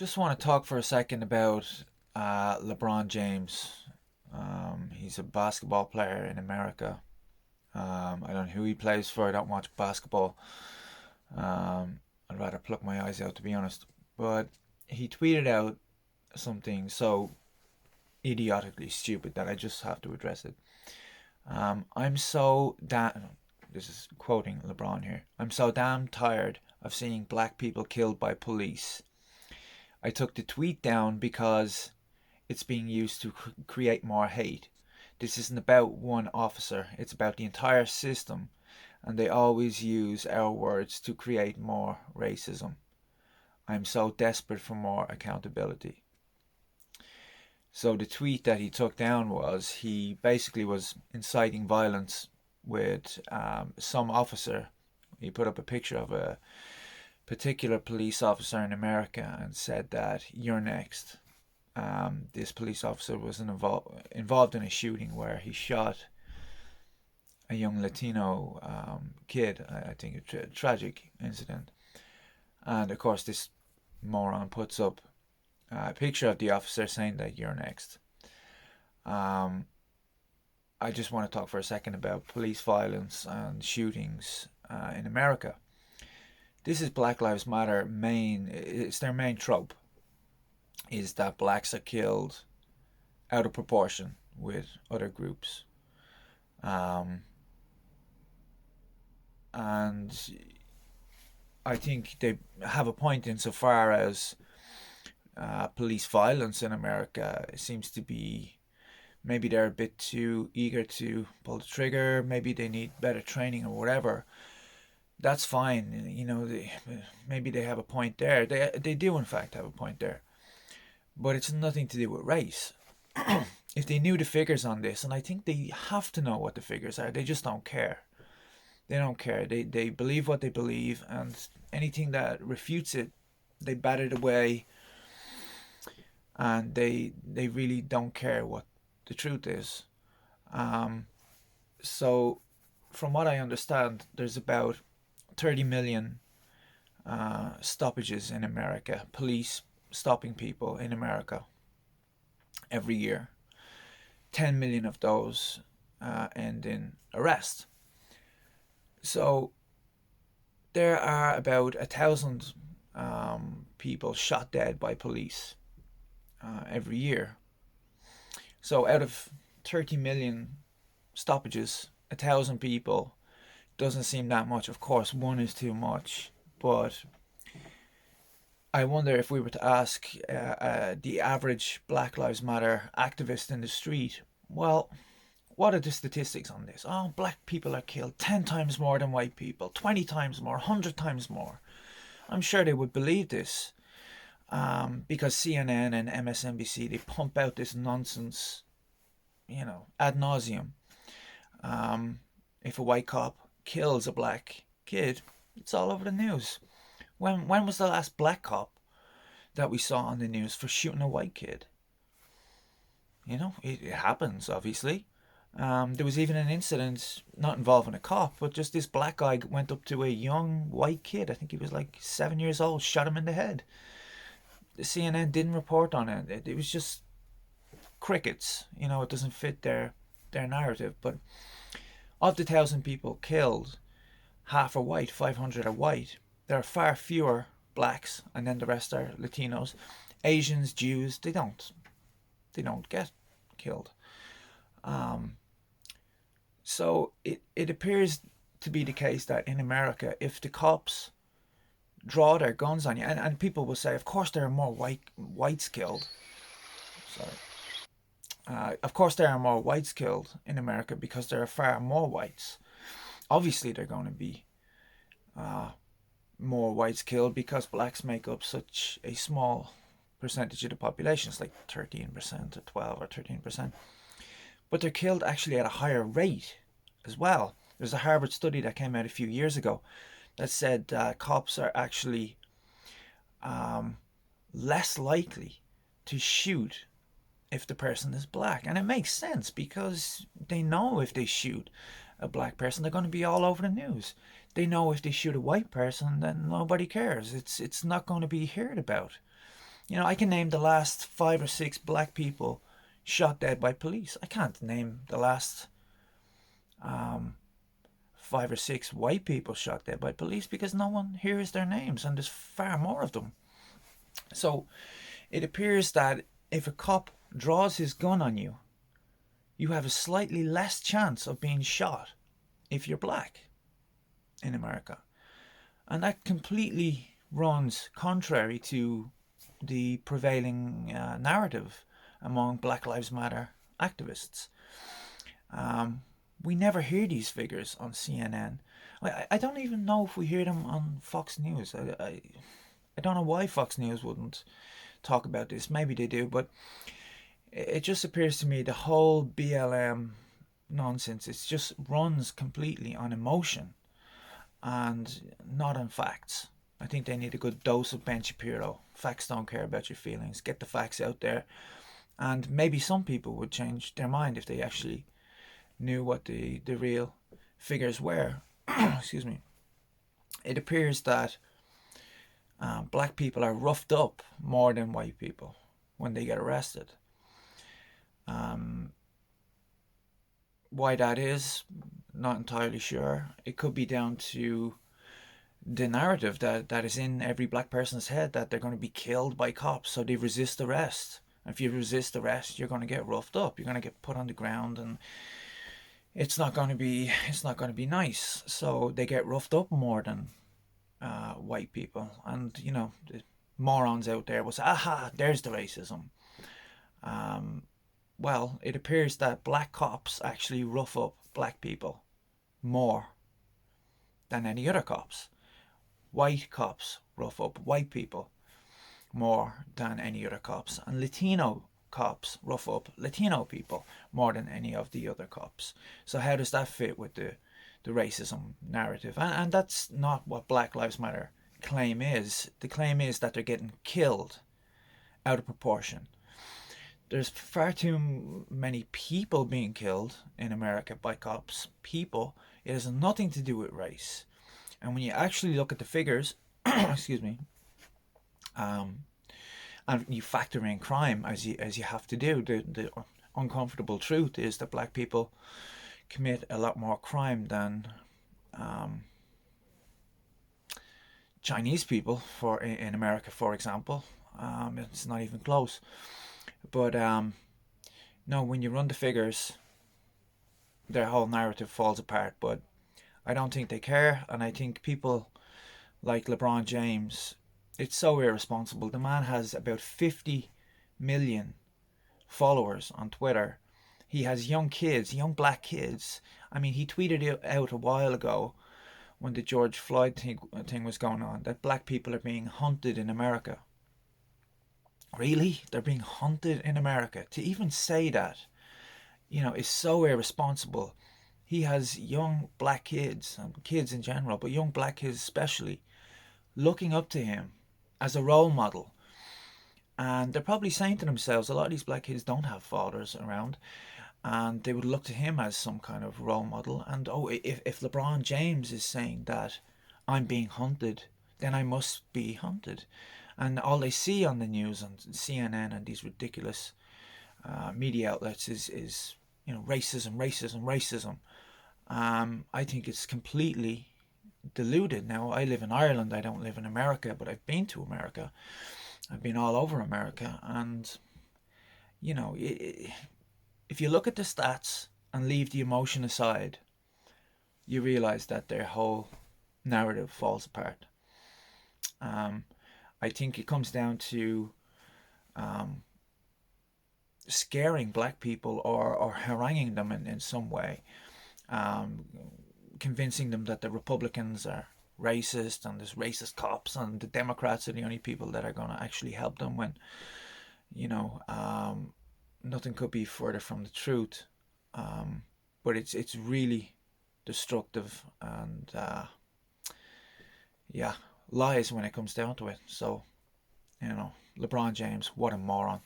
Just want to talk for a second about LeBron James. He's a basketball player in America. I don't know who he plays for. I don't watch basketball. I'd rather pluck my eyes out, to be honest. But he tweeted out something so idiotically stupid that I just have to address it. I'm so damn. This is quoting LeBron here. I'm so damn tired of seeing black people killed by police. I took the tweet down because it's being used to create more hate. This isn't about one officer, it's about the entire system, and they always use our words to create more racism. I'm so desperate for more accountability. So the tweet that he took down was he basically was inciting violence with some officer. He put up a picture of a particular police officer in America and said that you're next. This police officer was involved in a shooting where he shot a young Latino kid. I think a tragic incident. And of course, this moron puts up a picture of the officer saying that you're next. Um, I just want to talk for a second about police violence and shootings in America. This is Black Lives Matter main. It's their main trope is that blacks are killed out of proportion with other groups. Um, and I think they have a point insofar as police violence in America seems to be maybe they're a bit too eager to pull the trigger, maybe they need better training or whatever. That's fine, maybe they have a point there. They do in fact have a point there, but it's nothing to do with race. If they knew the figures on this, and I think they have to know what the figures are, they just don't care. They don't care. They believe what they believe, and anything that refutes it, they bat it away, and they really don't care what the truth is. Um, so, from what I understand, there's about 30 million stoppages in America, police stopping people in America every year. 10 million of those end in arrest. So there are about 1,000 people shot dead by police every year. So out of 30 million stoppages, 1,000 people doesn't seem that much. Of course, one is too much, but I wonder if we were to ask the average Black Lives Matter activist in the street, well, what are the statistics on this? Oh, black people are killed 10 times more than white people, 20 times more, 100 times more. I'm sure they would believe this because CNN and MSNBC, they pump out this nonsense, ad nauseum. If a white cop kills a black kid, it's all over the news. When was the last black cop that we saw on the news for shooting a white kid? It happens, obviously. There was even an incident not involving a cop, but just this black guy went up to a young white kid. I think he was like 7 years old, shot him in the head. The CNN didn't report on it. It was just crickets. It doesn't fit their narrative. But of the 1,000 people killed, half are white, 500 are white. There are far fewer blacks, and then the rest are Latinos, Asians, Jews. They don't get killed. Um, so it appears to be the case that in America, if the cops draw their guns on you, and people will say, of course there are more whites killed. Sorry. Of course there are more whites killed in America because there are far more whites. Obviously, they're going to be uh, more whites killed because blacks make up such a small percentage of the population. It's like 13% or 12 or 13%. But they're killed actually at a higher rate as well. There's a Harvard study that came out a few years ago that said cops are actually um, less likely to shoot if the person is black. And it makes sense because they know if they shoot a black person, they're going to be all over the news. They know if they shoot a white person, then nobody cares. It's not going to be heard about. I can name the last 5 or 6 black people shot dead by police. I can't name the last um, 5 or 6 white people shot dead by police because no one hears their names, and there's far more of them. So it appears that if a cop draws his gun on you, you have a slightly less chance of being shot if you're black in America. And that completely runs contrary to the prevailing narrative among Black Lives Matter activists. Um, we never hear these figures on CNN. I don't even know if we hear them on Fox News. I don't know why Fox News wouldn't talk about this. Maybe they do, but it just appears to me the whole BLM nonsense, it just runs completely on emotion and not on facts. I think they need a good dose of Ben Shapiro. Facts don't care about your feelings. Get the facts out there. And maybe some people would change their mind if they actually knew what the real figures were. Excuse me. It appears that black people are roughed up more than white people when they get arrested. Um, why that is, not entirely sure. It could be down to the narrative that is in every black person's head that they're going to be killed by cops, so they resist arrest. If you resist arrest, you're going to get roughed up. You're going to get put on the ground, and it's not going to be nice. So they get roughed up more than white people. And the morons out there will say, "Aha, there's the racism." Um, well, it appears that black cops actually rough up black people more than any other cops. White cops rough up white people more than any other cops, and Latino cops rough up Latino people more than any of the other cops. So how does that fit with the racism narrative? And that's not what Black Lives Matter claim is. The claim is that they're getting killed out of proportion. There's far too many people being killed in America by cops. People. It has nothing to do with race. And when you actually look at the figures, excuse me, um, and you factor in crime as you have to do, the uncomfortable truth is that black people commit a lot more crime than um, Chinese people in America, for example. It's not even close. But no, when you run the figures, their whole narrative falls apart. But I don't think they care, and I think people like LeBron James, it's so irresponsible. The man has about 50 million followers on Twitter. He has young kids, young black kids. I mean, he tweeted it out a while ago when the George Floyd thing was going on that black people are being hunted in America. Really? They're being hunted in America? To even say that, is so irresponsible. He has young black kids, and kids in general, but young black kids especially, looking up to him as a role model. And they're probably saying to themselves, a lot of these black kids don't have fathers around, and they would look to him as some kind of role model. And if LeBron James is saying that I'm being hunted, then I must be hunted. And all they see on the news on CNN and these ridiculous media outlets is racism, racism, racism. I think it's completely deluded. Now, I live in Ireland. I don't live in America, but I've been to America. I've been all over America, and if you look at the stats and leave the emotion aside, you realize that their whole narrative falls apart. Um, I think it comes down to um, scaring black people or haranguing them in some way, um, convincing them that the Republicans are racist and there's racist cops and the Democrats are the only people that are going to actually help them when, you know, um, nothing could be further from the truth. But it's really destructive and yeah, lies when it comes down to it. So, LeBron James, what a moron.